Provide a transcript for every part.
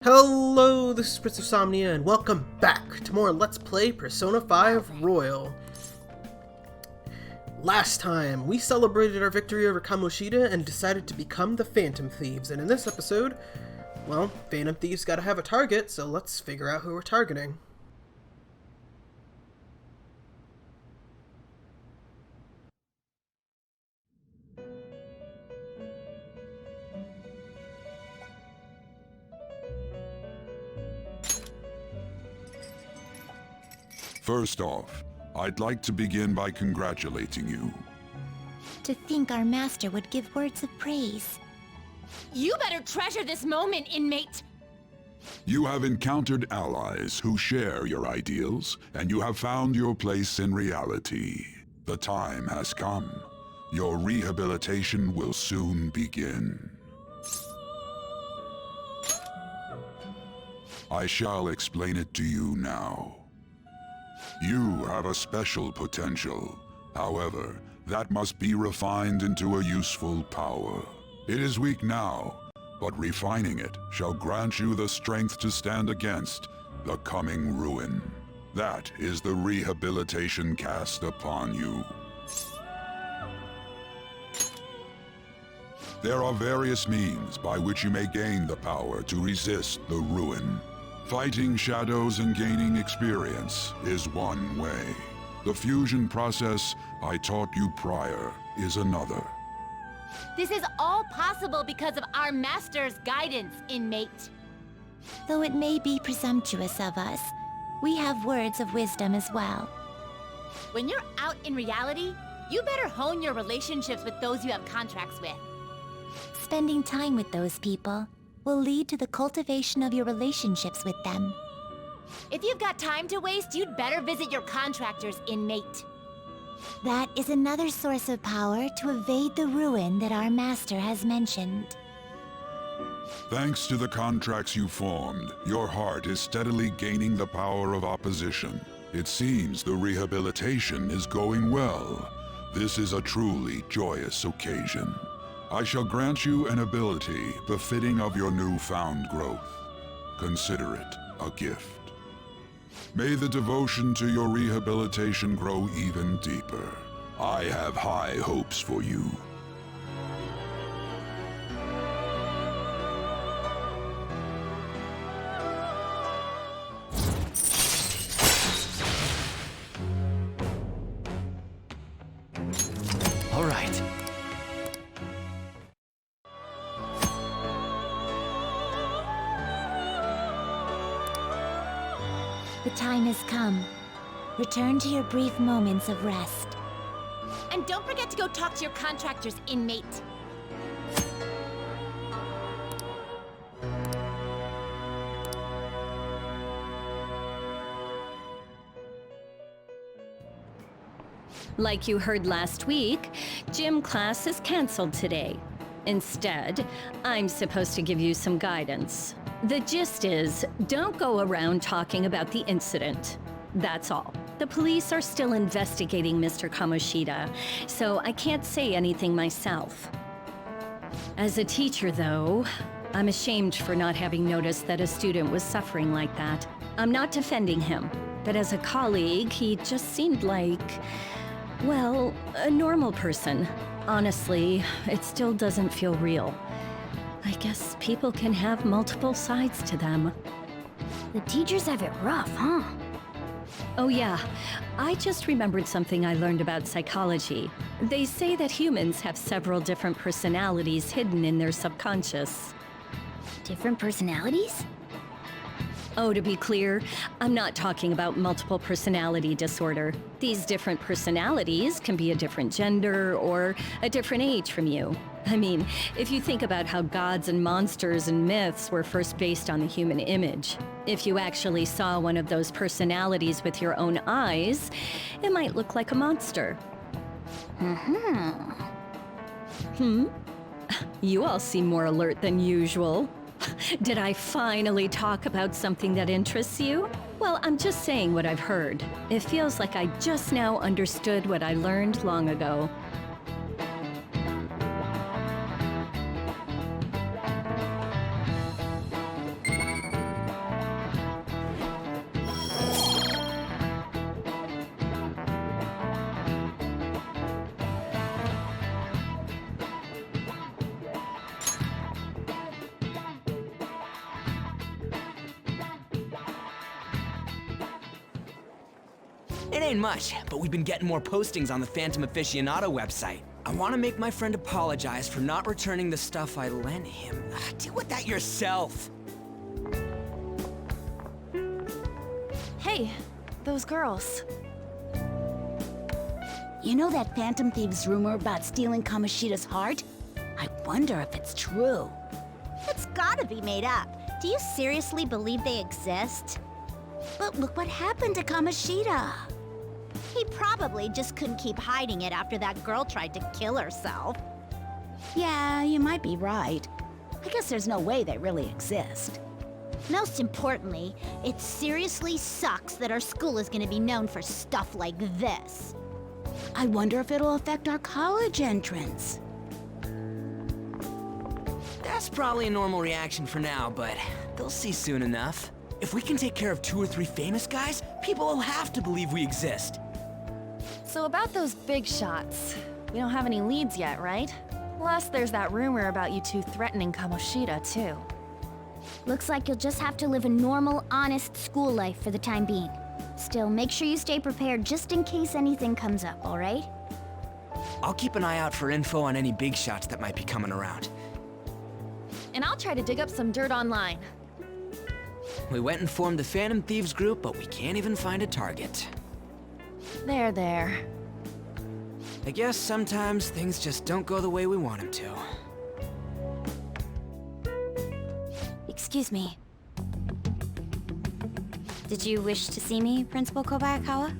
Hello, this is Prince of Somnia, and welcome back to more Let's Play Persona 5 Royal. Last time, we celebrated our victory over Kamoshida and decided to become the Phantom Thieves, and in this episode, well, Phantom Thieves gotta have a target, so let's figure out who we're targeting. First off, I'd like to begin by congratulating you. To think our master would give words of praise. You better treasure this moment, inmate! You have encountered allies who share your ideals, and you have found your place in reality. The time has come. Your rehabilitation will soon begin. I shall explain it to you now. You have a special potential. However, that must be refined into a useful power. It is weak now, but refining it shall grant you the strength to stand against the coming ruin. That is the rehabilitation cast upon you. There are various means by which you may gain the power to resist the ruin. Fighting shadows and gaining experience is one way. The fusion process I taught you prior is another. This is all possible because of our master's guidance, inmate. Though it may be presumptuous of us, we have words of wisdom as well. When you're out in reality, you better hone your relationships with those you have contracts with. Spending time with those people will lead to the cultivation of your relationships with them. If you've got time to waste, you'd better visit your contractors, inmate. That is another source of power to evade the ruin that our master has mentioned. Thanks to the contracts you formed, your heart is steadily gaining the power of opposition. It seems the rehabilitation is going well. This is a truly joyous occasion. I shall grant you an ability befitting of your newfound growth. Consider it a gift. May the devotion to your rehabilitation grow even deeper. I have high hopes for you. All right. The time has come. Return to your brief moments of rest. And don't forget to go talk to your contractors, inmate. Like you heard last week, gym class is canceled today. Instead, I'm supposed to give you some guidance. The gist is, don't go around talking about the incident. That's all. The police are still investigating Mr. Kamoshida, so I can't say anything myself. As a teacher, though, I'm ashamed for not having noticed that a student was suffering like that. I'm not defending him, but as a colleague, he just seemed like, well, a normal person. Honestly, it still doesn't feel real. I guess people can have multiple sides to them. The teachers have it rough, huh? Oh yeah, I just remembered something I learned about psychology. They say that humans have several different personalities hidden in their subconscious. Different personalities? Oh, to be clear, I'm not talking about multiple personality disorder. These different personalities can be a different gender or a different age from you. I mean, if you think about how gods and monsters and myths were first based on the human image, if you actually saw one of those personalities with your own eyes, it might look like a monster. You all seem more alert than usual. Did I finally talk about something that interests you? Well, I'm just saying what I've heard. It feels like I just now understood what I learned long ago. It ain't much, but we've been getting more postings on the Phantom Aficionado website. I want to make my friend apologize for not returning the stuff I lent him. Deal with that yourself. Hey, those girls. You know that Phantom Thieves rumor about stealing Kamoshida's heart? I wonder if it's true. It's gotta be made up. Do you seriously believe they exist? But look what happened to Kamoshida. He probably just couldn't keep hiding it after that girl tried to kill herself. Yeah, you might be right. I guess there's no way they really exist. Most importantly, it seriously sucks that our school is gonna be known for stuff like this. I wonder if it'll affect our college entrance. That's probably a normal reaction for now, but they'll see soon enough. If we can take care of 2 or 3 famous guys, people will have to believe we exist. So about those big shots, we don't have any leads yet, right? Plus, there's that rumor about you two threatening Kamoshida, too. Looks like you'll just have to live a normal, honest school life for the time being. Still, make sure you stay prepared just in case anything comes up, alright? I'll keep an eye out for info on any big shots that might be coming around. And I'll try to dig up some dirt online. We went and formed the Phantom Thieves group, but we can't even find a target. There. I guess sometimes things just don't go the way we want them to. Excuse me. Did you wish to see me, Principal Kobayakawa?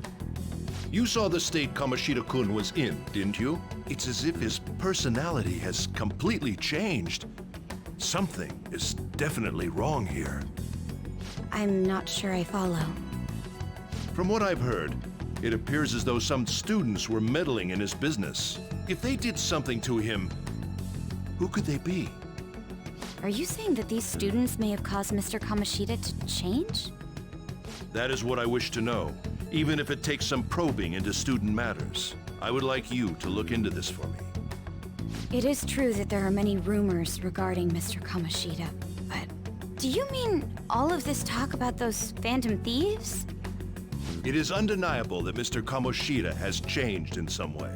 You saw the state Kamoshida-kun was in, didn't you? It's as if his personality has completely changed. Something is definitely wrong here. I'm not sure I follow. From what I've heard, it appears as though some students were meddling in his business. If they did something to him, who could they be? Are you saying that these students may have caused Mr. Kamoshida to change? That is what I wish to know, even if it takes some probing into student matters. I would like you to look into this for me. It is true that there are many rumors regarding Mr. Kamoshida, but do you mean all of this talk about those Phantom Thieves? It is undeniable that Mr. Kamoshida has changed in some way.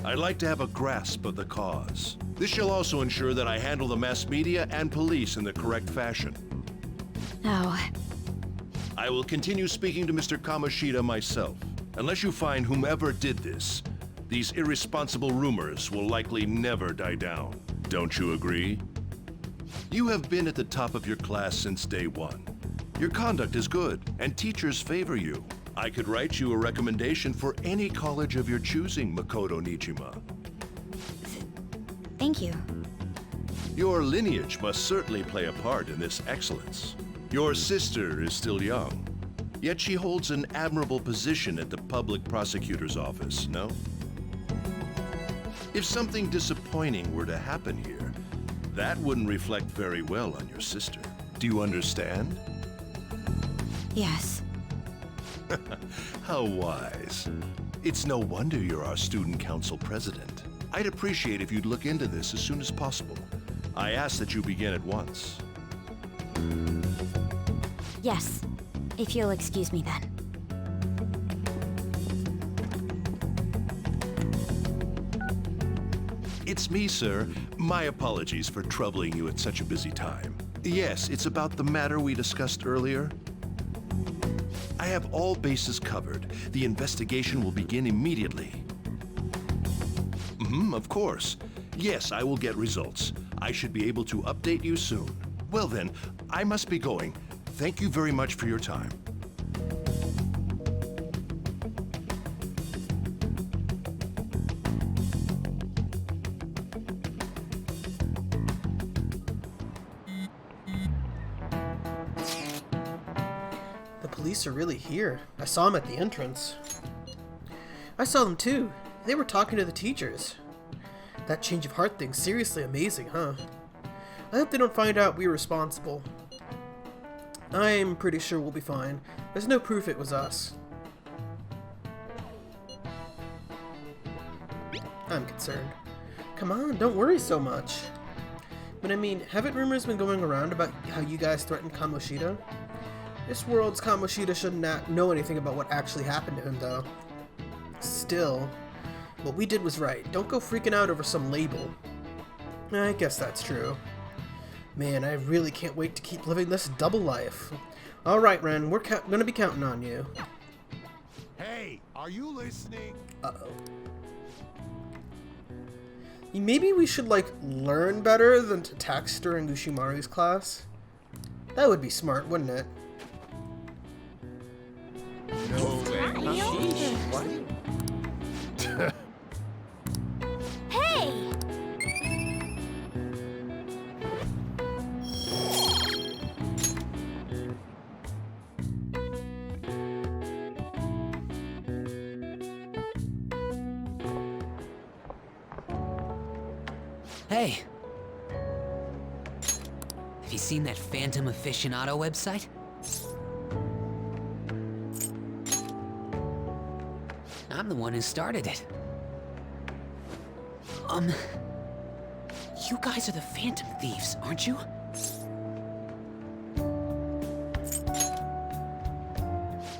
I'd like to have a grasp of the cause. This shall also ensure that I handle the mass media and police in the correct fashion. No. I will continue speaking to Mr. Kamoshida myself. Unless you find whomever did this, these irresponsible rumors will likely never die down. Don't you agree? You have been at the top of your class since day one. Your conduct is good, and teachers favor you. I could write you a recommendation for any college of your choosing, Makoto Nijima. Thank you. Your lineage must certainly play a part in this excellence. Your sister is still young, yet she holds an admirable position at the public prosecutor's office, no? If something disappointing were to happen here, that wouldn't reflect very well on your sister. Do you understand? Yes. How wise. It's no wonder you're our student council president. I'd appreciate if you'd look into this as soon as possible. I ask that you begin at once. Yes. If you'll excuse me then. It's me, sir. My apologies for troubling you at such a busy time. Yes, it's about the matter we discussed earlier. I have all bases covered. The investigation will begin immediately. Of course. Yes, I will get results. I should be able to update you soon. Well then, I must be going. Thank you very much for your time. The police are really here. I saw them at the entrance. I saw them too. They were talking to the teachers. That change of heart thing's seriously amazing, huh? I hope they don't find out we were responsible. I'm pretty sure we'll be fine. There's no proof it was us. I'm concerned. Come on, don't worry so much. But I mean, haven't rumors been going around about how you guys threatened Kamoshida? This world's Kamoshida should not know anything about what actually happened to him, though. Still, what we did was right. Don't go freaking out over some label. I guess that's true. Man, I really can't wait to keep living this double life. Alright, Ren, we're gonna be counting on you. Hey, are you listening? Uh-oh. Maybe we should, like, learn better than to text during Ushimaru's class? That would be smart, wouldn't it? No way. Hey! Hey! Have you seen that Phantom Aficionado website? I'm the one who started it. You guys are the Phantom Thieves, aren't you?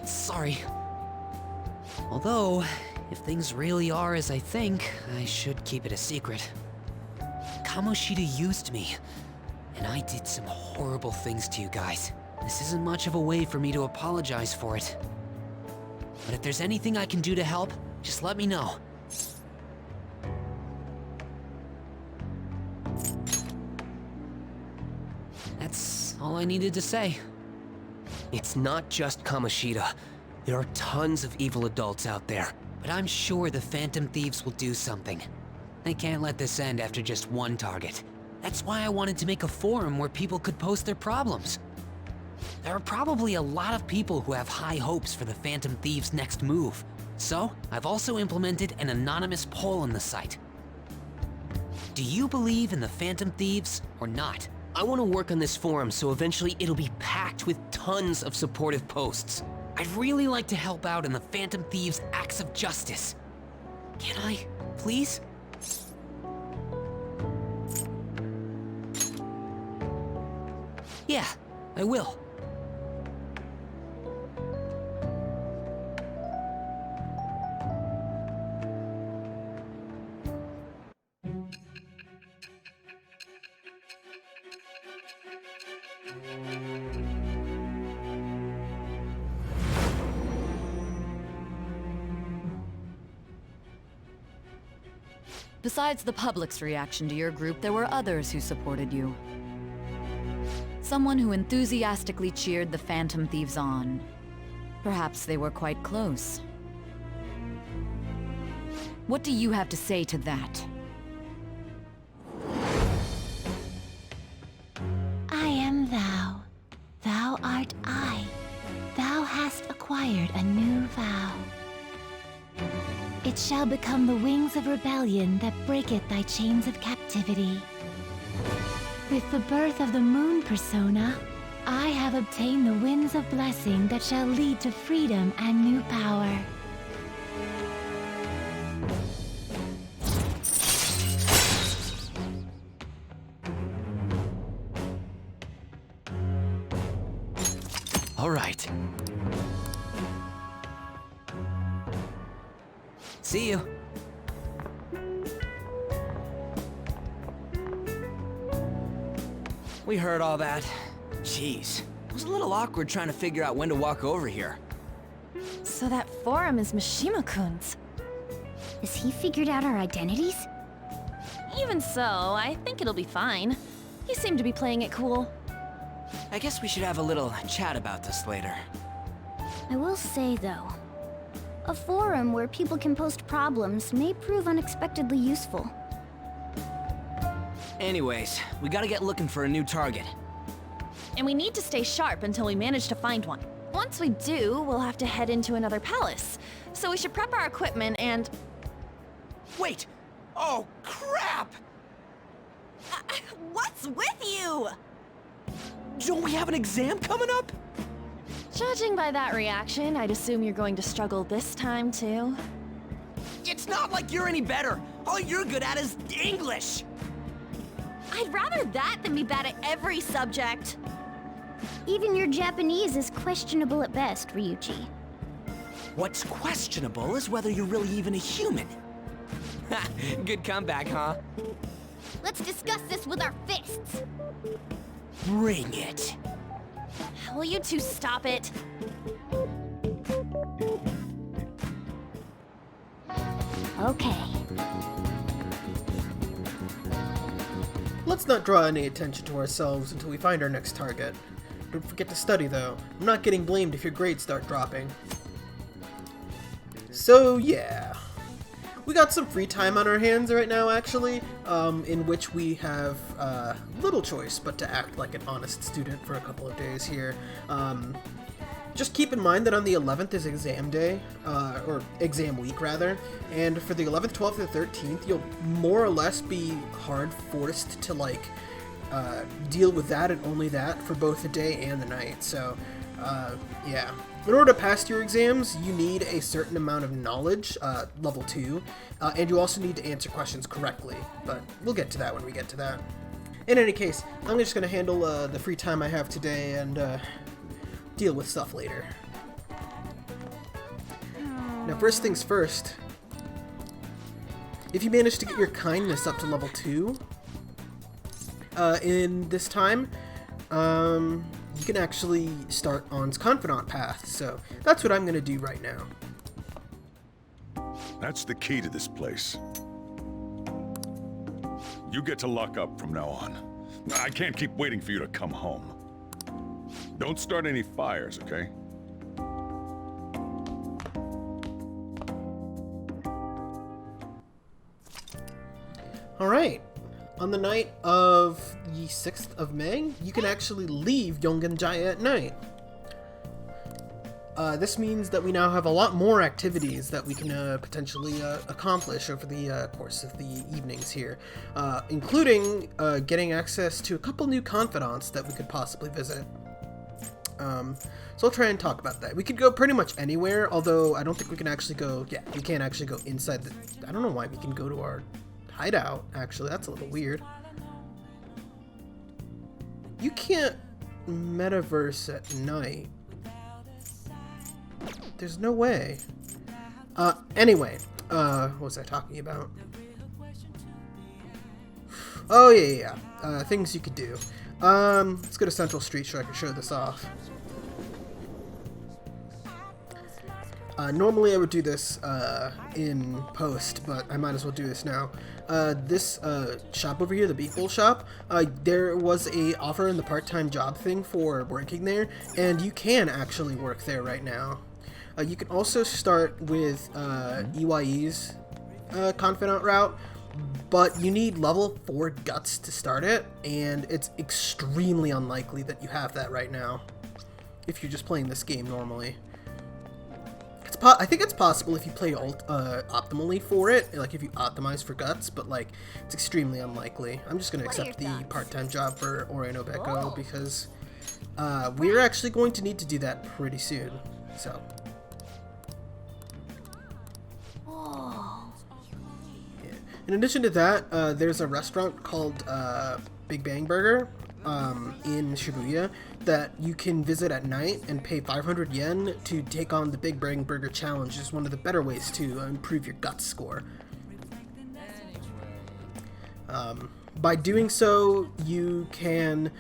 Sorry. Although, if things really are as I think, I should keep it a secret. Kamoshida used me, and I did some horrible things to you guys. This isn't much of a way for me to apologize for it. But if there's anything I can do to help, just let me know. That's all I needed to say. It's not just Kamoshida. There are tons of evil adults out there. But I'm sure the Phantom Thieves will do something. They can't let this end after just one target. That's why I wanted to make a forum where people could post their problems. There are probably a lot of people who have high hopes for the Phantom Thieves' next move. So, I've also implemented an anonymous poll on the site. Do you believe in the Phantom Thieves or not? I want to work on this forum so eventually it'll be packed with tons of supportive posts. I'd really like to help out in the Phantom Thieves' acts of justice. Can I, please? Yeah, I will. Besides the public's reaction to your group, there were others who supported you. Someone who enthusiastically cheered the Phantom Thieves on. Perhaps they were quite close. What do you have to say to that? I am thou. Thou art I. Thou hast acquired a new vow. It shall become the wings of rebellion that breaketh thy chains of captivity. With the birth of the moon persona, I have obtained the winds of blessing that shall lead to freedom and new power. All right. See you. We heard all that. Jeez, it was a little awkward trying to figure out when to walk over here. So that forum is Mishima-kun's. Has he figured out our identities? Even so, I think it'll be fine. He seemed to be playing it cool. I guess we should have a little chat about this later. I will say, though, a forum where people can post problems may prove unexpectedly useful. Anyways, we gotta get looking for a new target. And we need to stay sharp until we manage to find one. Once we do, we'll have to head into another palace. So we should prep our equipment and... Wait! Oh, crap! What's with you? Don't we have an exam coming up? Judging by that reaction, I'd assume you're going to struggle this time, too. It's not like you're any better. All you're good at is English. I'd rather that than be bad at every subject. Even your Japanese is questionable at best, Ryuji. What's questionable is whether you're really even a human. Ha! Good comeback, huh? Let's discuss this with our fists. Bring it. Will you two stop it? Okay. Let's not draw any attention to ourselves until we find our next target. Don't forget to study, though. I'm not getting blamed if your grades start dropping. So, yeah. We got some free time on our hands right now, actually, in which we have little choice but to act like an honest student for a couple of days here. Just keep in mind that on the 11th is exam day, or exam week rather, and for the 11th, 12th, and 13th, you'll more or less be hard forced to like deal with that and only that for both the day and the night. So, yeah. In order to pass your exams, you need a certain amount of knowledge, level 2, and you also need to answer questions correctly, but we'll get to that when we get to that. In any case, I'm just going to handle the free time I have today and deal with stuff later. Now, first things first, if you manage to get your kindness up to level 2 in this time, you can actually start on's confidant path, so that's what I'm going to do right now. That's the key to this place. You get to lock up from now on. I can't keep waiting for you to come home. Don't start any fires, okay? Alright. On the night of the 6th of May, you can actually leave Yongan-jaya at night. This means that we now have a lot more activities that we can potentially accomplish over the course of the evenings here, including getting access to a couple new confidants that we could possibly visit. So I'll try and talk about that. We could go pretty much anywhere, although I don't think we can actually go... Yeah, we can't actually go inside the... I don't know why we can go to our hideout, actually. That's a little weird. You can't Metaverse at night. There's no way. Anyway. What was I talking about? Oh, yeah. Things you could do. Let's go to Central Street so I can show this off. Normally I would do this in post, but I might as well do this now. This shop over here, the Beef Bowl shop, there was a offer in the part-time job thing for working there, and you can actually work there right now. You can also start with EYE's confidant route, but you need level 4 guts to start it, and it's extremely unlikely that you have that right now if you're just playing this game normally. I think it's possible if you play optimally for it, like if you optimize for guts, but like it's extremely unlikely. I'm just going to accept the part-time job for Oreno Beko because we're actually going to need to do that pretty soon. So. Yeah. In addition to that, there's a restaurant called Big Bang Burger in Shibuya that you can visit at night and pay 500 yen to take on the Big Bang Burger Challenge. Is one of the better ways to improve your guts score. By doing so, you can,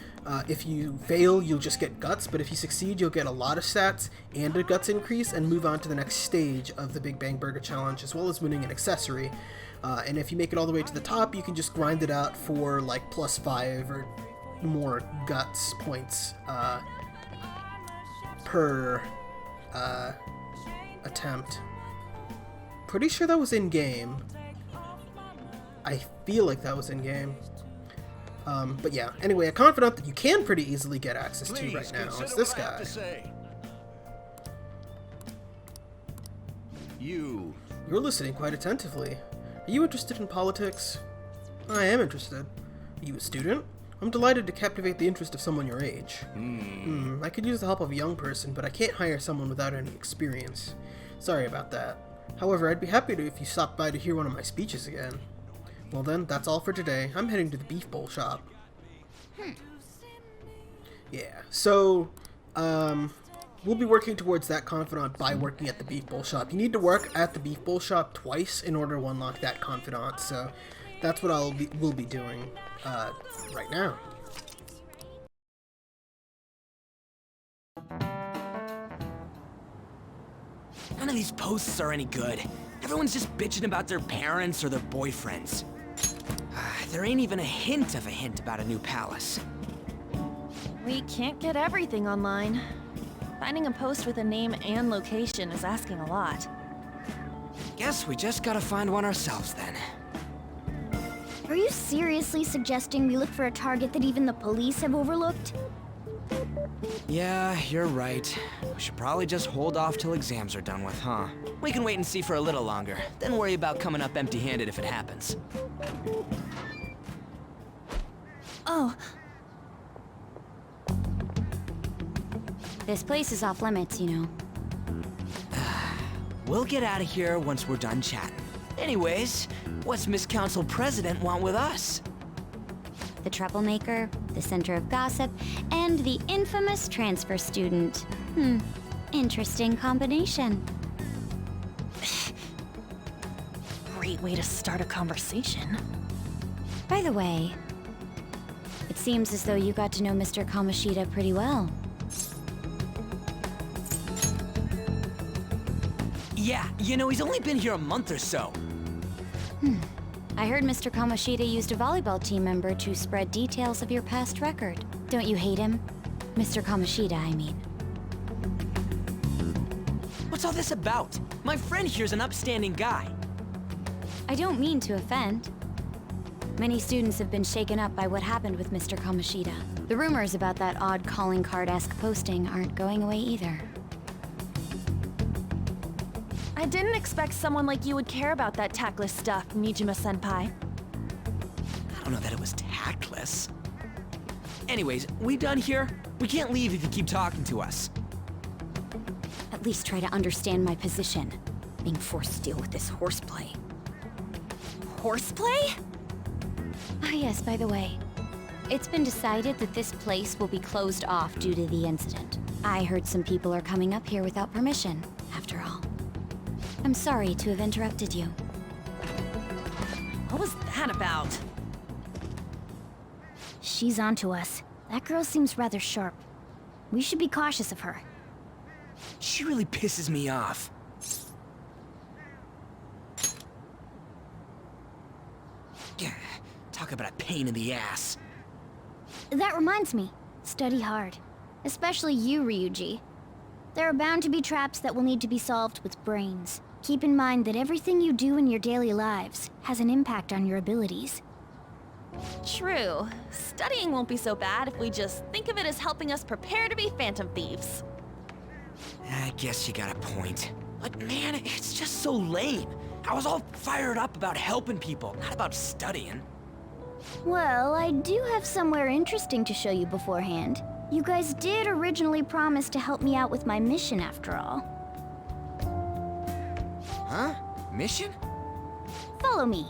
if you fail, you'll just get guts, but if you succeed, you'll get a lot of stats and a guts increase and move on to the next stage of the Big Bang Burger Challenge, as well as winning an accessory. And if you make it all the way to the top, you can just grind it out for like +5 or more guts points per attempt. Pretty sure that was in game. I feel like that was in game. But yeah, anyway, a confidant that you can pretty easily get access to right now is this guy. You're listening quite attentively. Are you interested in politics? I am interested. Are you a student? I'm delighted to captivate the interest of someone your age. I could use the help of a young person, but I can't hire someone without any experience. Sorry about that. However, I'd be happy to if you stopped by to hear one of my speeches again. Well then, that's all for today. I'm heading to the Beef Bowl shop. Yeah, so We'll be working towards that confidant by working at the Beef Bowl shop. You need to work at the Beef Bowl shop twice in order to unlock that confidant, so that's what we'll be doing right now. None of these posts are any good. Everyone's just bitching about their parents or their boyfriends. There ain't even a hint about a new palace. We can't get everything online. Finding a post with a name and location is asking a lot. Guess we just gotta find one ourselves then. Are you seriously suggesting we look for a target that even the police have overlooked? Yeah, you're right. We should probably just hold off till exams are done with, huh? We can wait and see for a little longer, then worry about coming up empty-handed if it happens. Oh. This place is off limits, you know. We'll get out of here once we're done chatting. Anyways, what's Miss Council President want with us? The troublemaker, the center of gossip, and the infamous transfer student. Interesting combination. Great way to start a conversation. By the way, it seems as though you got to know Mr. Kamoshida pretty well. Yeah, you know, he's only been here a month or so. I heard Mr. Kamoshida used a volleyball team member to spread details of your past record. Don't you hate him? Mr. Kamoshida, I mean. What's all this about? My friend here's an upstanding guy. I don't mean to offend. Many students have been shaken up by what happened with Mr. Kamoshida. The rumors about that odd calling card-esque posting aren't going away either. I didn't expect someone like you would care about that tactless stuff, Nijima-senpai. I don't know that it was tactless. Anyways, we done here? We can't leave if you keep talking to us. At least try to understand my position. Being forced to deal with this horseplay. Horseplay? Ah yes, by the way. It's been decided that this place will be closed off due to the incident. I heard some people are coming up here without permission, after all. I'm sorry to have interrupted you. What was that about? She's onto us. That girl seems rather sharp. We should be cautious of her. She really pisses me off. Talk about a pain in the ass. That reminds me. Study hard. Especially you, Ryuji. There are bound to be traps that will need to be solved with brains. Keep in mind that everything you do in your daily lives has an impact on your abilities. True. Studying won't be so bad if we just think of it as helping us prepare to be phantom thieves. I guess you got a point. But man, it's just so lame. I was all fired up about helping people, not about studying. Well, I do have somewhere interesting to show you beforehand. You guys did originally promise to help me out with my mission after all. Huh? Mission? Follow me.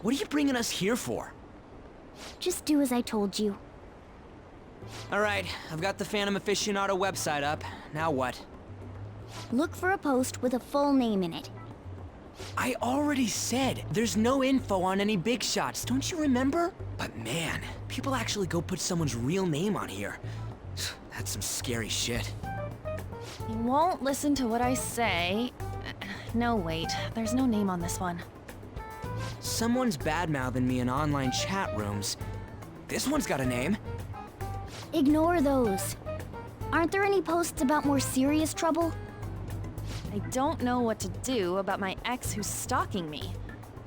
What are you bringing us here for? Just do as I told you. Alright, I've got the Phantom Aficionado website up. Now what? Look for a post with a full name in it. I already said there's no info on any big shots, don't you remember? But man, people actually go put someone's real name on here. That's some scary shit. You won't listen to what I say. No, wait. There's no name on this one. Someone's bad-mouthing me in online chat rooms. This one's got a name. Ignore those. Aren't there any posts about more serious trouble? I don't know what to do about my ex who's stalking me.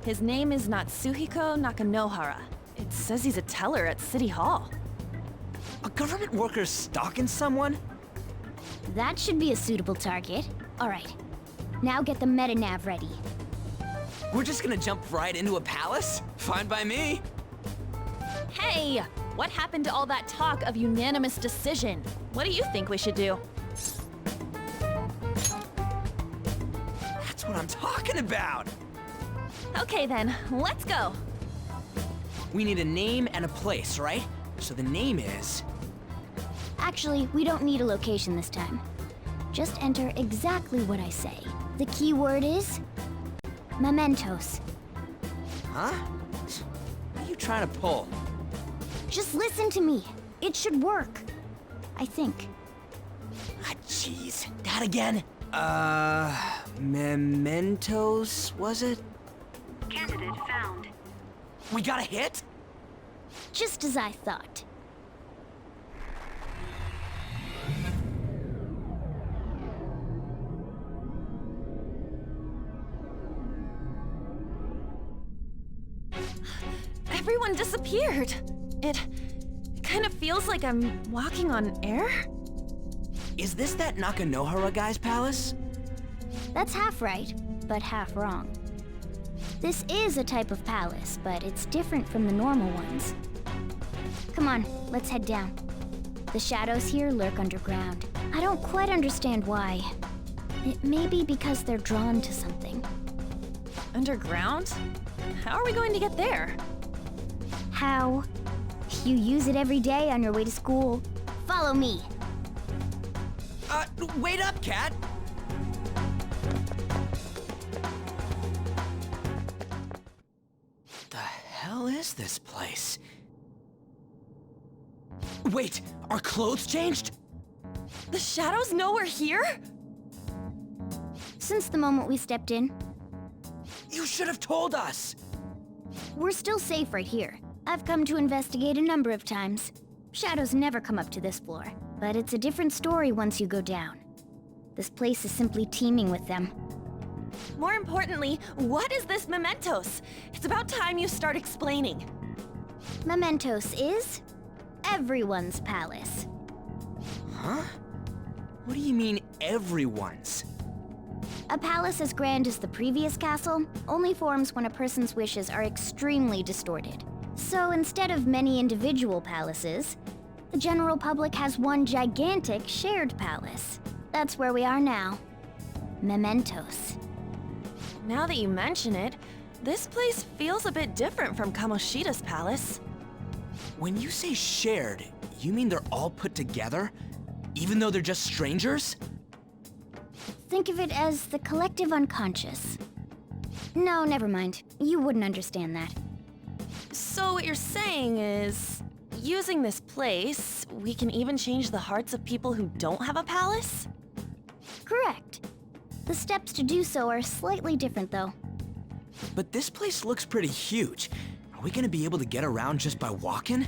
His name is Natsuhiko Nakanohara. It says he's a teller at City Hall. A government worker stalking someone? That should be a suitable target. Alright. Now get the meta-nav ready. We're just gonna jump right into a palace? Fine by me. Hey! What happened to all that talk of unanimous decision? What do you think we should do? That's what I'm talking about! Okay then, let's go! We need a name and a place, right? So the name is... Actually, we don't need a location this time. Just enter exactly what I say. The key word is... Mementos. Huh? What are you trying to pull? Just listen to me. It should work. I think. Ah, jeez. That again? Mementos, was it? Candidate found. We got a hit? Just as I thought. Everyone disappeared. It kind of feels like I'm walking on air. Is this that Nakanohara guy's palace? That's half right, but half wrong. This is a type of palace, but it's different from the normal ones. Come on, let's head down. The shadows here lurk underground. I don't quite understand why. It may be because they're drawn to something. Underground? How are we going to get there? How? You use it every day on your way to school. Follow me. Wait up, Cat! The hell is this place? Wait, our clothes changed? The shadows know we're here? Since the moment we stepped in, You should have told us! we're still safe right here. I've come to investigate a number of times. Shadows never come up to this floor, but it's a different story once you go down. This place is simply teeming with them. More importantly, what is this Mementos? It's about time you start explaining. Mementos is everyone's palace. Huh? What do you mean, everyone's? A palace as grand as the previous castle only forms when a person's wishes are extremely distorted. So instead of many individual palaces, the general public has one gigantic shared palace. That's where we are now. Mementos. Now that you mention it, this place feels a bit different from Kamoshida's palace. When you say shared, you mean they're all put together? Even though they're just strangers? Think of it as the collective unconscious. No, never mind. You wouldn't understand that. So what you're saying is, using this place, we can even change the hearts of people who don't have a palace? Correct. The steps to do so are slightly different, though. But this place looks pretty huge. Are we gonna be able to get around just by walking?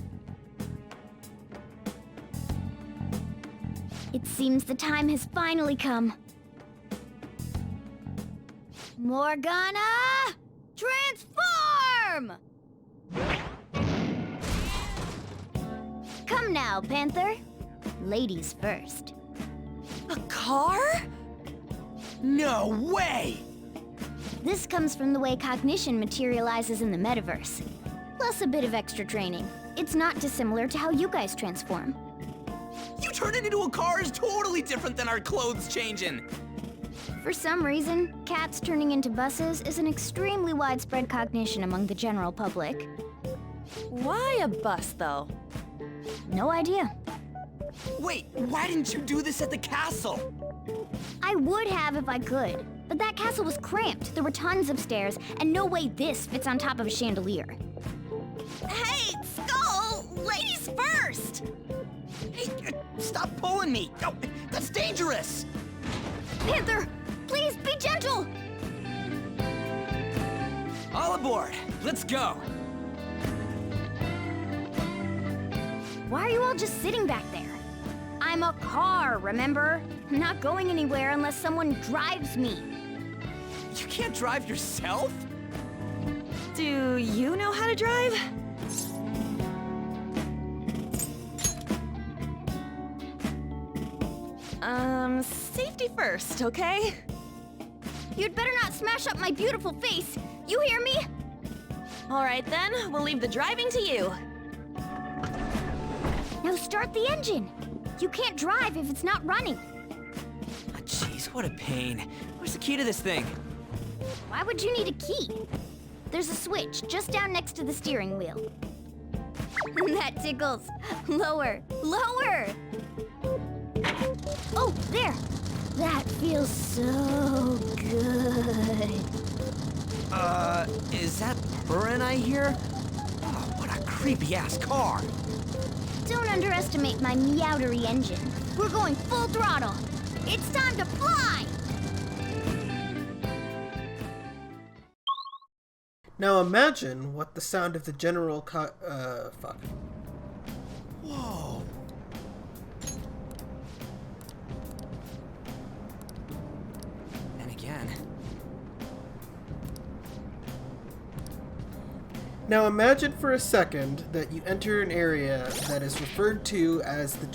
It seems the time has finally come. Morgana! Transform! Come now, Panther. Ladies first. A car? No way! This comes from the way cognition materializes in the Metaverse. Plus a bit of extra training. It's not dissimilar to how you guys transform. You turning into a car is totally different than our clothes changing! For some reason, cats turning into buses is an extremely widespread cognition among the general public. Why a bus, though? No idea. Wait, why didn't you do this at the castle? I would have if I could, but that castle was cramped. There were tons of stairs, and no way this fits on top of a chandelier. Hey, Skull! Ladies first! Hey, stop pulling me! No, that's dangerous! Panther, please be gentle! All aboard! Let's go! Why are you all just sitting back there? I'm a car, remember? I'm not going anywhere unless someone drives me. You can't drive yourself? Do you know how to drive? Safety first, okay? You'd better not smash up my beautiful face. You hear me? All right then, we'll leave the driving to you. Now start the engine. You can't drive if it's not running. Ah, jeez, what a pain. Where's the key to this thing? Why would you need a key? There's a switch just down next to the steering wheel. That tickles. Lower, lower. Oh, there. That feels so good. Is that Buran I hear? Oh, what a creepy-ass car. Don't underestimate my meowdery engine. We're going full throttle. It's time to fly! Now imagine what the sound of the general fuck. Whoa. And again. Now imagine for a second that you enter an area that is referred to as the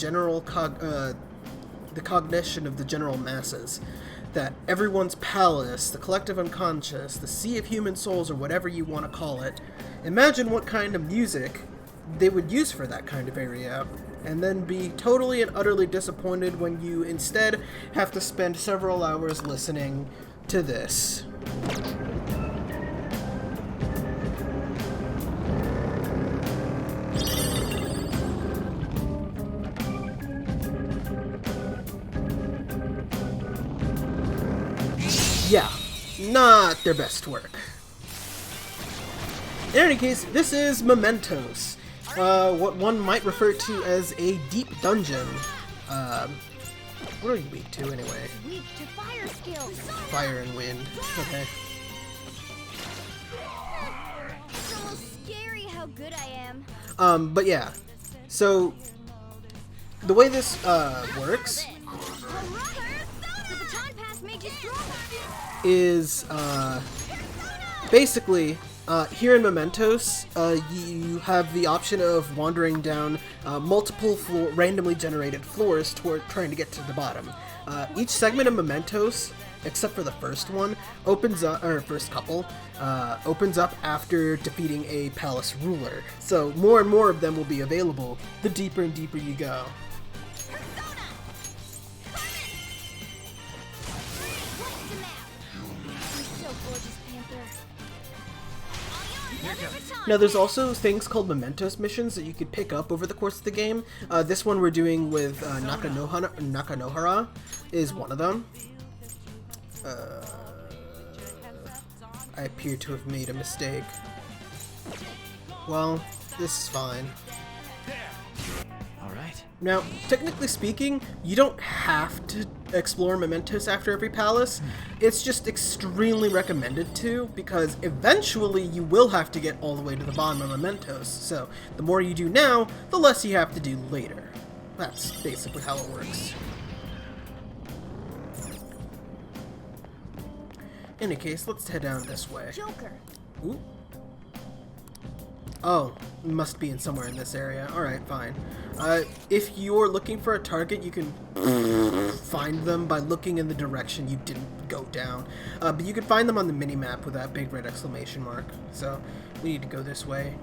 the cognition of the general masses. That everyone's palace, the collective unconscious, the sea of human souls, or whatever you want to call it. Imagine what kind of music they would use for that kind of area, and then be totally and utterly disappointed when you instead have to spend several hours listening to this. Yeah, not their best work. In any case, this is Mementos, what one might refer to as a deep dungeon. What are you weak to anyway? Weak to fire skills. Fire and wind. Okay. It's almost scary how good I am. But yeah. So the way this works is basically here in Mementos, you have the option of wandering down multiple randomly generated floors toward trying to get to the bottom. Each segment of Mementos, except for the first one, opens up, or first couple, opens up after defeating a palace ruler. So more and more of them will be available the deeper and deeper you go. Now there's also things called Mementos missions that you could pick up over the course of the game. This one we're doing with Nakanohara is one of them. I appear to have made a mistake. Well, this is fine. Alright. Now, technically speaking, you don't have to explore Mementos after every palace. It's just extremely recommended to, because eventually you will have to get all the way to the bottom of Mementos. So, the more you do now, the less you have to do later. That's basically how it works. In any case, let's head down this way. Joker. Ooh. Oh, it must be in somewhere in this area. Alright, fine. If you're looking for a target, you can find them by looking in the direction you didn't go down. But you can find them on the mini-map with that big red exclamation mark. So, we need to go this way.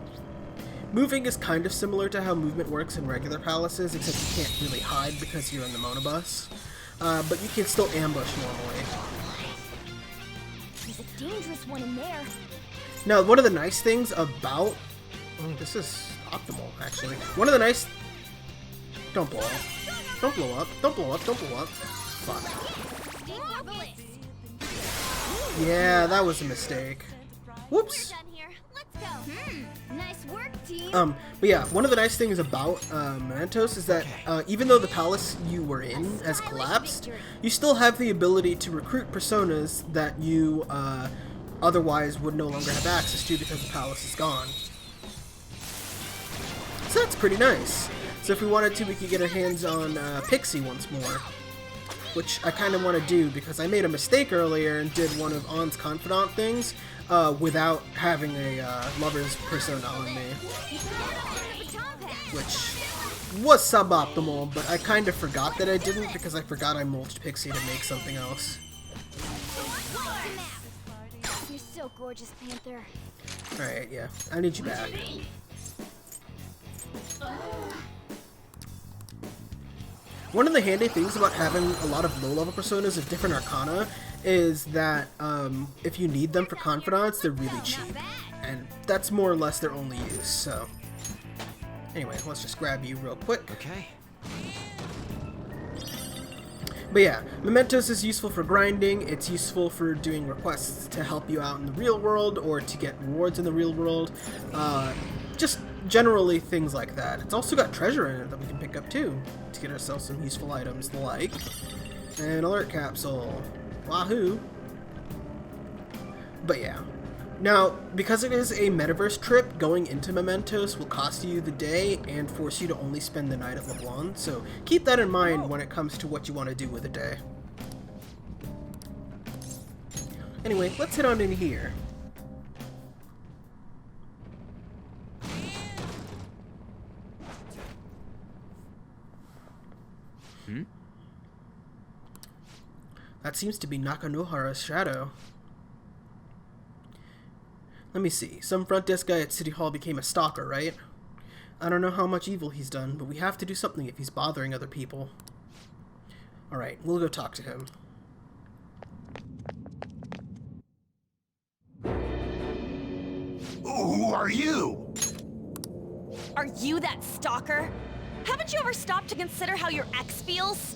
Moving is kind of similar to how movement works in regular palaces, except you can't really hide because you're in the monobus. But you can still ambush normally. There's a dangerous one in there. Now, one of the nice things about... Oh, this is optimal, actually. One of the nice... Don't blow up. Don't blow up. Don't blow up. Don't blow up. Fuck. Yeah, that was a mistake. Whoops. Nice work, team. But yeah, one of the nice things about Mementos is that even though the palace you were in has collapsed, you still have the ability to recruit personas that you otherwise would no longer have access to because the palace is gone. So that's pretty nice. So if we wanted to, we could get our hands on Pixie once more. Which I kind of want to do because I made a mistake earlier and did one of On's confidant things without having a lover's persona on me. Which was suboptimal, but I kind of forgot that I didn't because I forgot I mulched Pixie to make something else. You're so gorgeous, Panther. Alright, yeah. I need you back. One of the handy things about having a lot of low-level personas of different arcana is that if you need them for confidants, they're really cheap. And that's more or less their only use, so... Anyway, let's just grab you real quick. Okay. But yeah, Mementos is useful for grinding, it's useful for doing requests to help you out in the real world, or to get rewards in the real world. Just generally things like that. It's also got treasure in it that we can pick up too, to get ourselves some useful items like an alert capsule. Wahoo! But yeah. Now, because it is a Metaverse trip, going into Mementos will cost you the day and force you to only spend the night at Leblon, so keep that in mind when it comes to what you want to do with the day. Anyway, let's head on in here. That seems to be Nakanohara's shadow. Let me see. Some front desk guy at City Hall became a stalker, right? I don't know how much evil he's done, but we have to do something if he's bothering other people. Alright, we'll go talk to him. Who are you? Are you that stalker? Haven't you ever stopped to consider how your ex feels?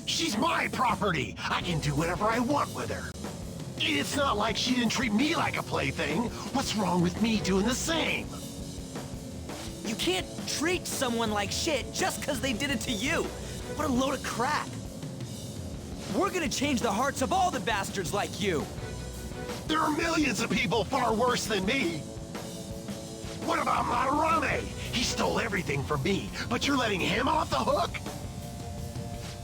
She's my property. I can do whatever I want with her. It's not like she didn't treat me like a plaything. What's wrong with me doing the same? You can't treat someone like shit just because they did it to you. What a load of crap. We're gonna change the hearts of all the bastards like you. There are millions of people far worse than me. What about Madarame? He stole everything from me, but you're letting him off the hook?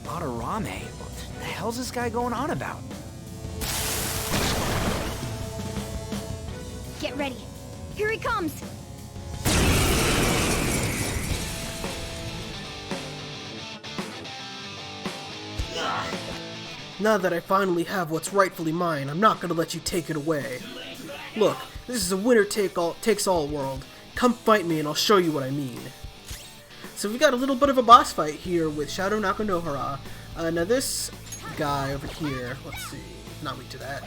Madarame? What the hell's this guy going on about? Get ready. Here he comes. Now that I finally have what's rightfully mine, I'm not gonna let you take it away. Look, this is a winner-takes-all world. Come fight me and I'll show you what I mean. So we've got a little bit of a boss fight here with Shadow Nakanohara. Now this guy over here, let's see, not weak to that.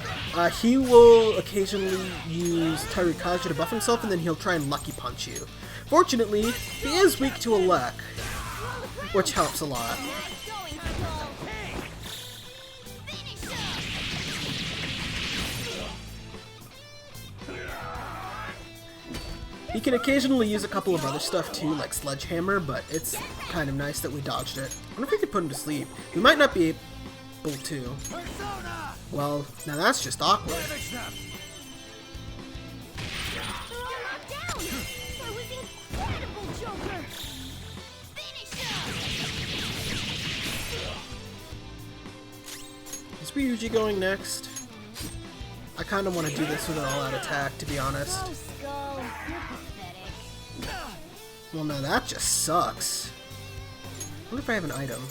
He will occasionally use Tairikaja to buff himself, and then he'll try and lucky punch you. Fortunately, he is weak to a Lek, which helps a lot. He can occasionally use a couple of other stuff too, like Sledgehammer, but it's kind of nice that we dodged it. I wonder if we could put him to sleep. We might not be able to. Well, now that's just awkward. Is Ryuji going next? I kind of want to do this with an all-out attack, to be honest. Well, now that just sucks. I wonder if I have an item.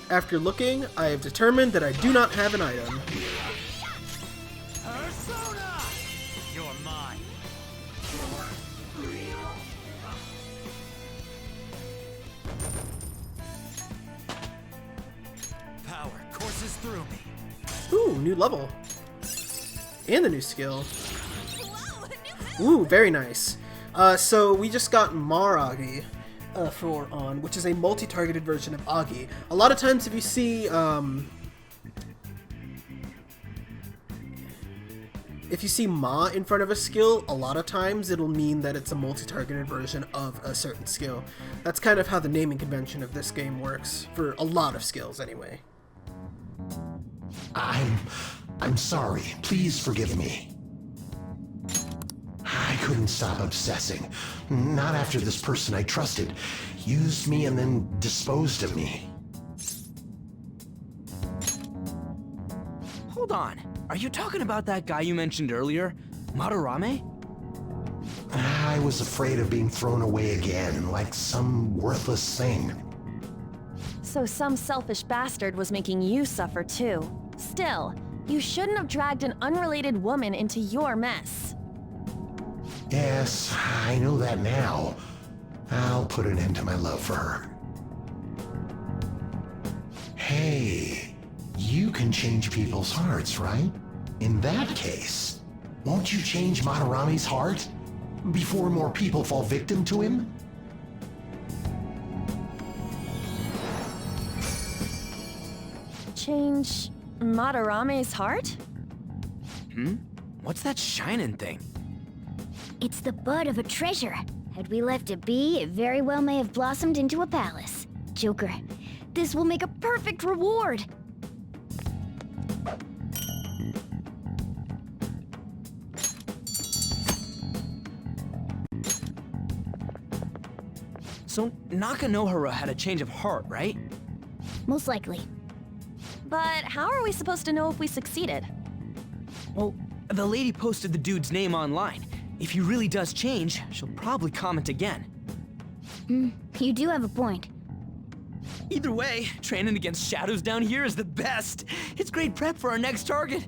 After looking, I have determined that I do not have an item. Persona! You're mine. Power courses through me. Ooh, new level. And a new skill. Ooh, very nice. So we just got Maragi for on, which is a multi-targeted version of Agi. A lot of times if you see Ma in front of a skill, a lot of times it'll mean that it's a multi-targeted version of a certain skill. That's kind of how the naming convention of this game works, for a lot of skills anyway. I'm sorry. Please forgive me. I couldn't stop obsessing. Not after this person I trusted used me and then disposed of me. Hold on. Are you talking about that guy you mentioned earlier? Madarame? I was afraid of being thrown away again, like some worthless thing. So some selfish bastard was making you suffer too. Still, you shouldn't have dragged an unrelated woman into your mess. Yes, I know that now. I'll put an end to my love for her. Hey, you can change people's hearts, right? In that case, won't you change Madarame's heart before more people fall victim to him? Change Madarame's heart? What's that shining thing? It's the bud of a treasure. Had we left it be, it very well may have blossomed into a palace. Joker, this will make a perfect reward. So Nakanohara had a change of heart, right? Most likely. But how are we supposed to know if we succeeded? Well, the lady posted the dude's name online. If he really does change, she'll probably comment again. You do have a point. Either way, training against shadows down here is the best. It's great prep for our next target.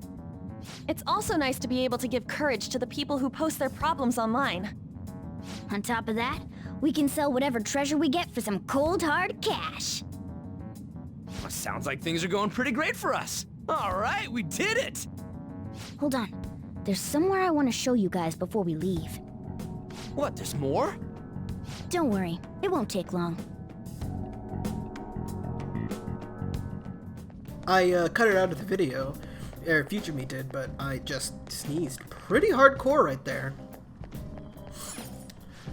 It's also nice to be able to give courage to the people who post their problems online. On top of that, we can sell whatever treasure we get for some cold hard cash. Well, sounds like things are going pretty great for us. All right, we did it! Hold on. There's somewhere I want to show you guys before we leave. What, there's more? Don't worry, it won't take long. I cut it out of the video, or Future Me did, but I just sneezed pretty hardcore right there.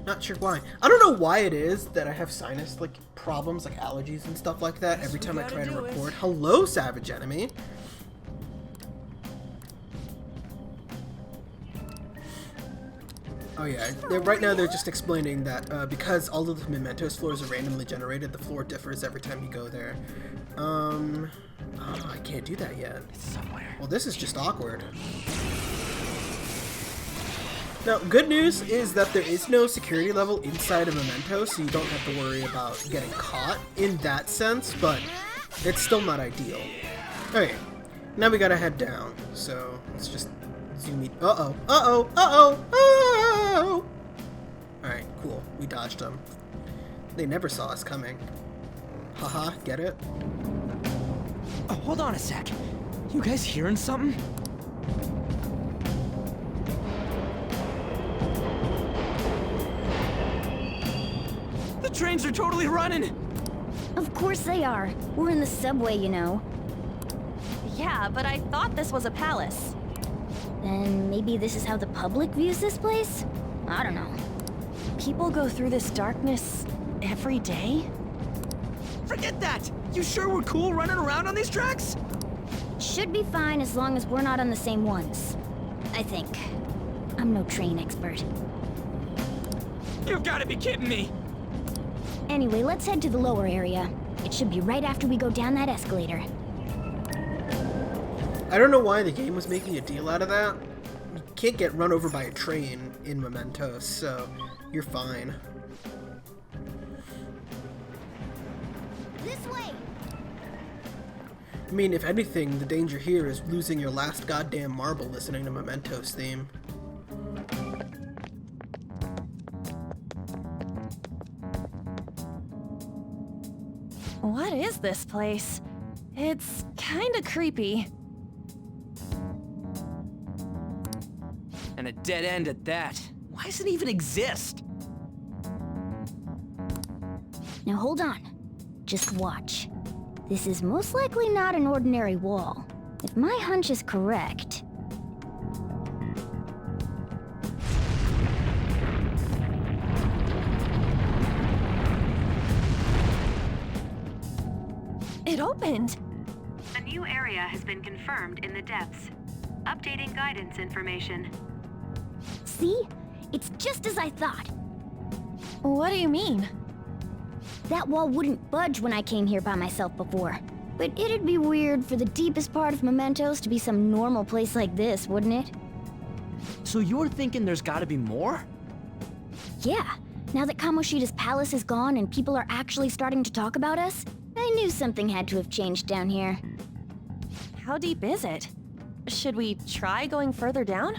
Not sure why. I don't know why it is that I have sinus problems, like allergies and stuff like that every time I try to record. Hello, Savage Enemy. Oh yeah, right now they're just explaining that because all of the Mementos floors are randomly generated, the floor differs every time you go there. Oh, I can't do that yet. It's somewhere. Well, this is just awkward. Now, good news is that there is no security level inside of Mementos, so you don't have to worry about getting caught in that sense, but it's still not ideal. Okay, now we gotta head down, so let's just zoom in. Uh-oh, uh-oh, uh-oh, uh-oh! Alright, cool. We dodged them. They never saw us coming. Haha, get it? Oh, hold on a sec. You guys hearing something? The trains are totally running! Of course they are. We're in the subway, you know. Yeah, but I thought this was a palace. Then maybe this is how the public views this place? I don't know. People go through this darkness every day? Forget that! You sure we're cool running around on these tracks? Should be fine as long as we're not on the same ones. I think. I'm no train expert. You've gotta be kidding me! Anyway, let's head to the lower area. It should be right after we go down that escalator. I don't know why the game was making a deal out of that. You can't get run over by a train in Mementos, so you're fine. This way! I mean, if anything, the danger here is losing your last goddamn marble listening to Mementos theme. What is this place? It's kinda creepy. And a dead end at that. Why does it even exist? Now hold on. Just watch. This is most likely not an ordinary wall. If my hunch is correct... It opened! A new area has been confirmed in the depths. Updating guidance information. See? It's just as I thought. What do you mean? That wall wouldn't budge when I came here by myself before. But it'd be weird for the deepest part of Mementos to be some normal place like this, wouldn't it? So you're thinking there's gotta be more? Yeah. Now that Kamoshida's palace is gone and people are actually starting to talk about us, I knew something had to have changed down here. How deep is it? Should we try going further down?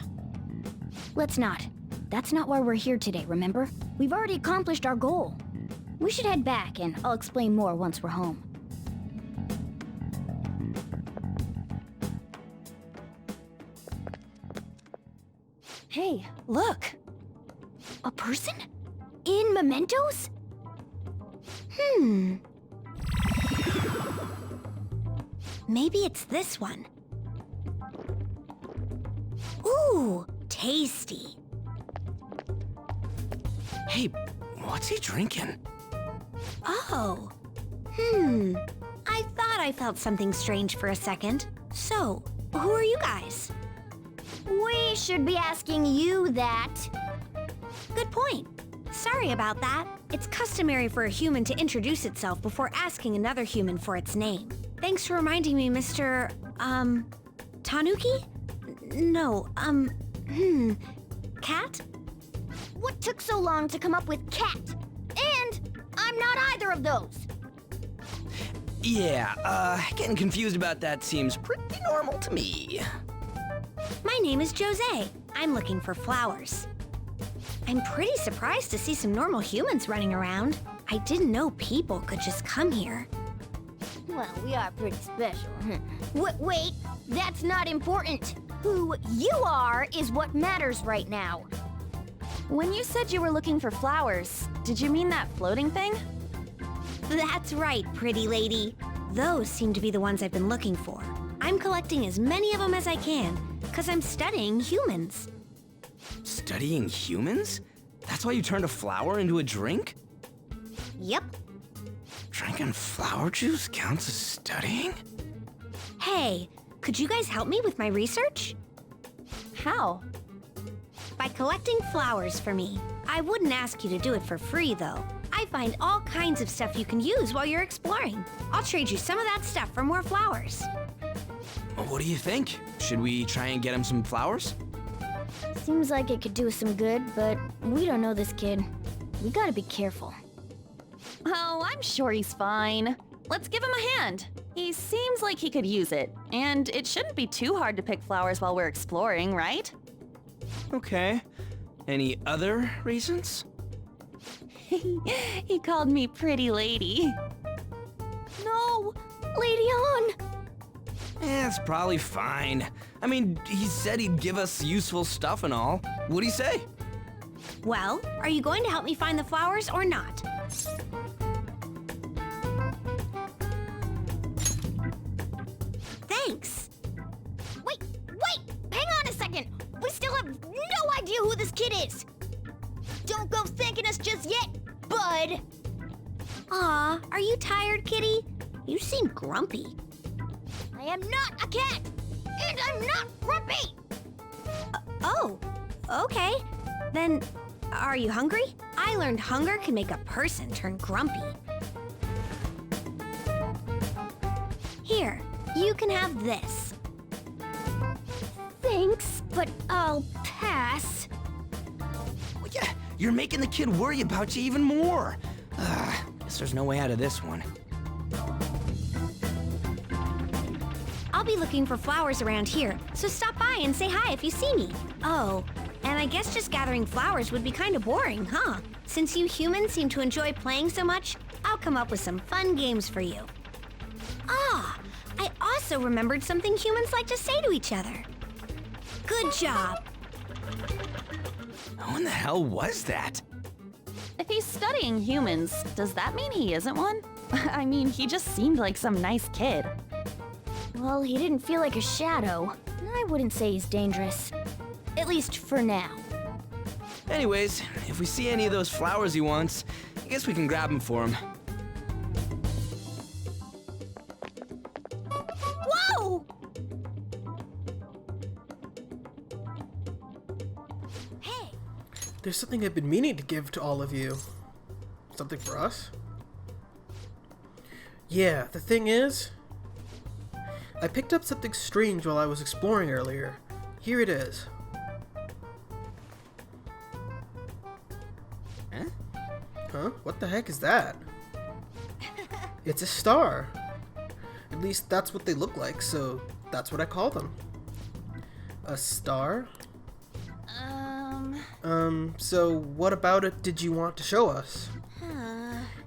Let's not. That's not why we're here today, remember? We've already accomplished our goal. We should head back, and I'll explain more once we're home. Hey, look! A person? In Mementos? Maybe it's this one. Ooh, tasty. Hey, what's he drinking? Oh. I thought I felt something strange for a second. So, who are you guys? We should be asking you that. Good point. Sorry about that. It's customary for a human to introduce itself before asking another human for its name. Thanks for reminding me, Mr. Tanuki? No, Cat? What took so long to come up with cat? And I'm not either of those. Yeah, getting confused about that seems pretty normal to me. My name is Jose. I'm looking for flowers. I'm pretty surprised to see some normal humans running around. I didn't know people could just come here. Well, we are pretty special. Wait, that's not important. Who you are is what matters right now. When you said you were looking for flowers, did you mean that floating thing? That's right, pretty lady. Those seem to be the ones I've been looking for. I'm collecting as many of them as I can, because I'm studying humans. Studying humans? That's why you turned a flower into a drink? Yep. Drinking flower juice counts as studying? Hey, could you guys help me with my research? How? By collecting flowers for me. I wouldn't ask you to do it for free, though. I find all kinds of stuff you can use while you're exploring. I'll trade you some of that stuff for more flowers. What do you think? Should we try and get him some flowers? Seems like it could do us some good, but we don't know this kid. We gotta be careful. Oh, I'm sure he's fine. Let's give him a hand. He seems like he could use it, and it shouldn't be too hard to pick flowers while we're exploring, right? Okay. Any other reasons? He called me pretty lady. No! Lady on! It's probably fine. I mean, he said he'd give us useful stuff and all. What'd he say? Well, are you going to help me find the flowers or not? Thanks. Wait! Hang on a second! We still have no idea who this kid is! Don't go thanking us just yet, bud! Aw, are you tired, kitty? You seem grumpy. I am not a cat! And I'm not grumpy! Oh, okay. Then, are you hungry? I learned hunger can make a person turn grumpy. Here, you can have this. Thanks, but I'll pass. Well, yeah, you're making the kid worry about you even more. Guess there's no way out of this one. I'll be looking for flowers around here, so stop by and say hi if you see me. Oh, and I guess just gathering flowers would be kind of boring, huh? Since you humans seem to enjoy playing so much, I'll come up with some fun games for you. Ah, I also remembered something humans like to say to each other. Good job. Who in the hell was that? If he's studying humans, does that mean he isn't one? I mean, he just seemed like some nice kid. Well, he didn't feel like a shadow. I wouldn't say he's dangerous. At least for now. Anyways, if we see any of those flowers he wants, I guess we can grab them for him. Whoa! Hey! There's something I've been meaning to give to all of you. Something for us? Yeah, the thing is, I picked up something strange while I was exploring earlier. Here it is. Huh? What the heck is that? It's a star. At least that's what they look like, so that's what I call them. A star? So what about it did you want to show us?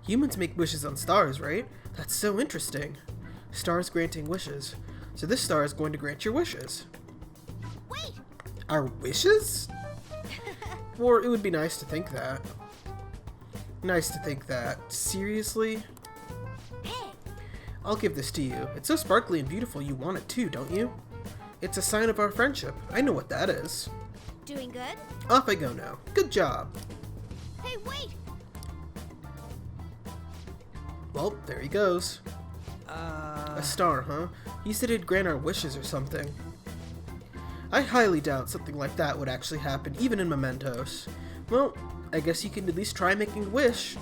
Humans make wishes on stars, right? That's so interesting. Stars granting wishes. So this star is going to grant your wishes. Wait! Our wishes? Or it would be nice to think that. Nice to think that. Seriously? I'll give this to you. It's so sparkly and beautiful you want it too, don't you? It's a sign of our friendship. I know what that is. Doing good? Off I go now. Good job. Hey, wait! Well, there he goes. A star, huh? He said he'd grant our wishes or something. I highly doubt something like that would actually happen, even in Mementos. Well, I guess you can at least try making a wish.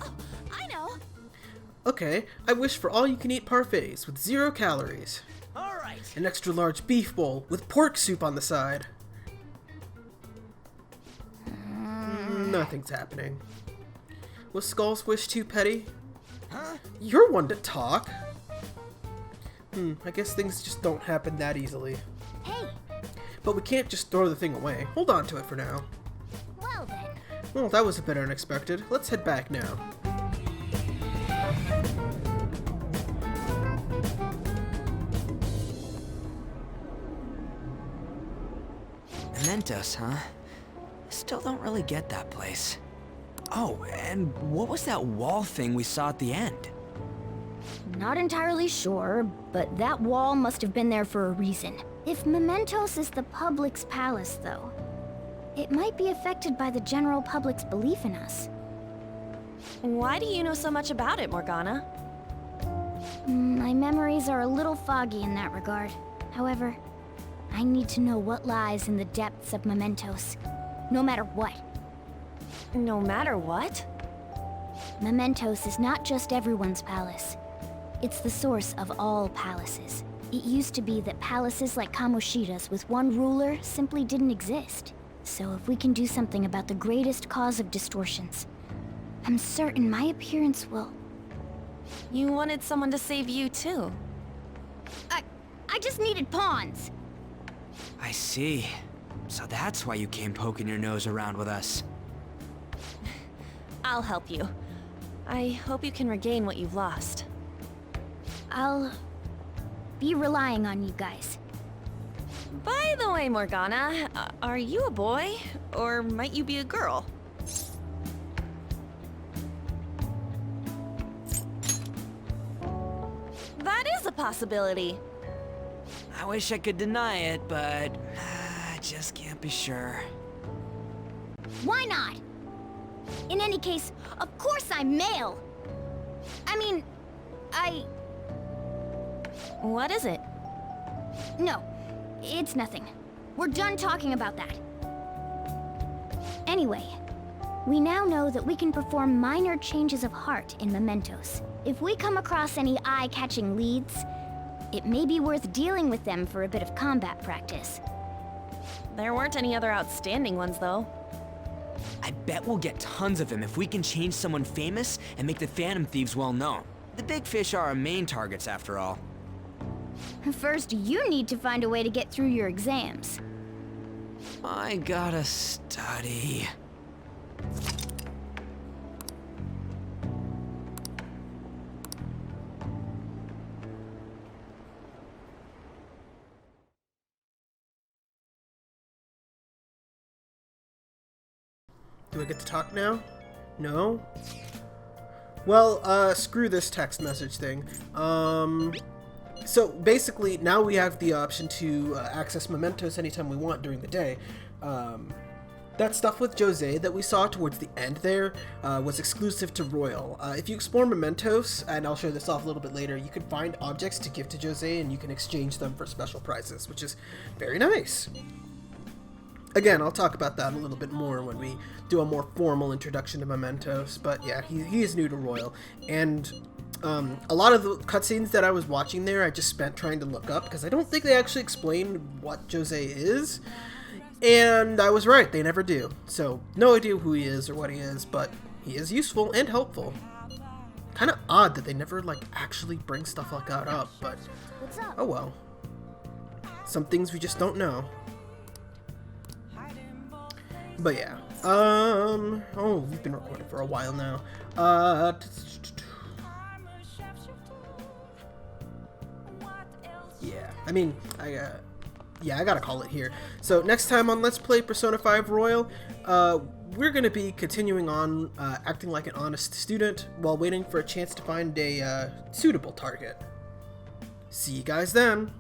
Oh, I know! Okay, I wish for all-you-can-eat parfaits with 0 calories. Alright. An extra large beef bowl with pork soup on the side. Nothing's happening. Was Skull's wish too petty? Huh? You're one to talk. I guess things just don't happen that easily. Hey! But we can't just throw the thing away. Hold on to it for now. Well then. Well, that was a bit unexpected. Let's head back now. Mementos, huh? Still don't really get that place. Oh, and what was that wall thing we saw at the end? Not entirely sure, but that wall must have been there for a reason. If Mementos is the public's palace, though, it might be affected by the general public's belief in us. Why do you know so much about it, Morgana? My memories are a little foggy in that regard. However, I need to know what lies in the depths of Mementos, no matter what. No matter what? Mementos is not just everyone's palace. It's the source of all palaces. It used to be that palaces like Kamoshida's with one ruler simply didn't exist. So if we can do something about the greatest cause of distortions, I'm certain my appearance will... You wanted someone to save you, too. I just needed pawns. I see. So that's why you came poking your nose around with us. I'll help you. I hope you can regain what you've lost. I'll be relying on you guys. By the way, Morgana, are you a boy? Or might you be a girl? That is a possibility. I wish I could deny it, but I just can't be sure. Why not? In any case, of course I'm male. I mean, What is it? No, it's nothing. We're done talking about that. Anyway, we now know that we can perform minor changes of heart in Mementos. If we come across any eye-catching leads, it may be worth dealing with them for a bit of combat practice. There weren't any other outstanding ones, though. I bet we'll get tons of them if we can change someone famous and make the Phantom Thieves well known. The big fish are our main targets, after all. First, you need to find a way to get through your exams. I gotta study. Do I get to talk now? No? Well, screw this text message thing. So basically, now we have the option to access Mementos anytime we want during the day. That stuff with Jose that we saw towards the end there was exclusive to Royal. If you explore Mementos, and I'll show this off a little bit later, you can find objects to give to Jose and you can exchange them for special prizes, which is very nice. Again, I'll talk about that a little bit more when we do a more formal introduction to Mementos, but yeah, he is new to Royal, and a lot of the cutscenes that I was watching there, I just spent trying to look up, because I don't think they actually explain what Jose is, and I was right, they never do. So, no idea who he is or what he is, but he is useful and helpful. Kind of odd that they never, like, actually bring stuff like that up, but What's up? oh well. Some things we just don't know. But yeah, oh, we've been recording for a while now. Yeah, I mean, yeah, I gotta call it here. So next time on Let's Play Persona 5 Royal, we're gonna be continuing on acting like an honest student while waiting for a chance to find a suitable target. See you guys then.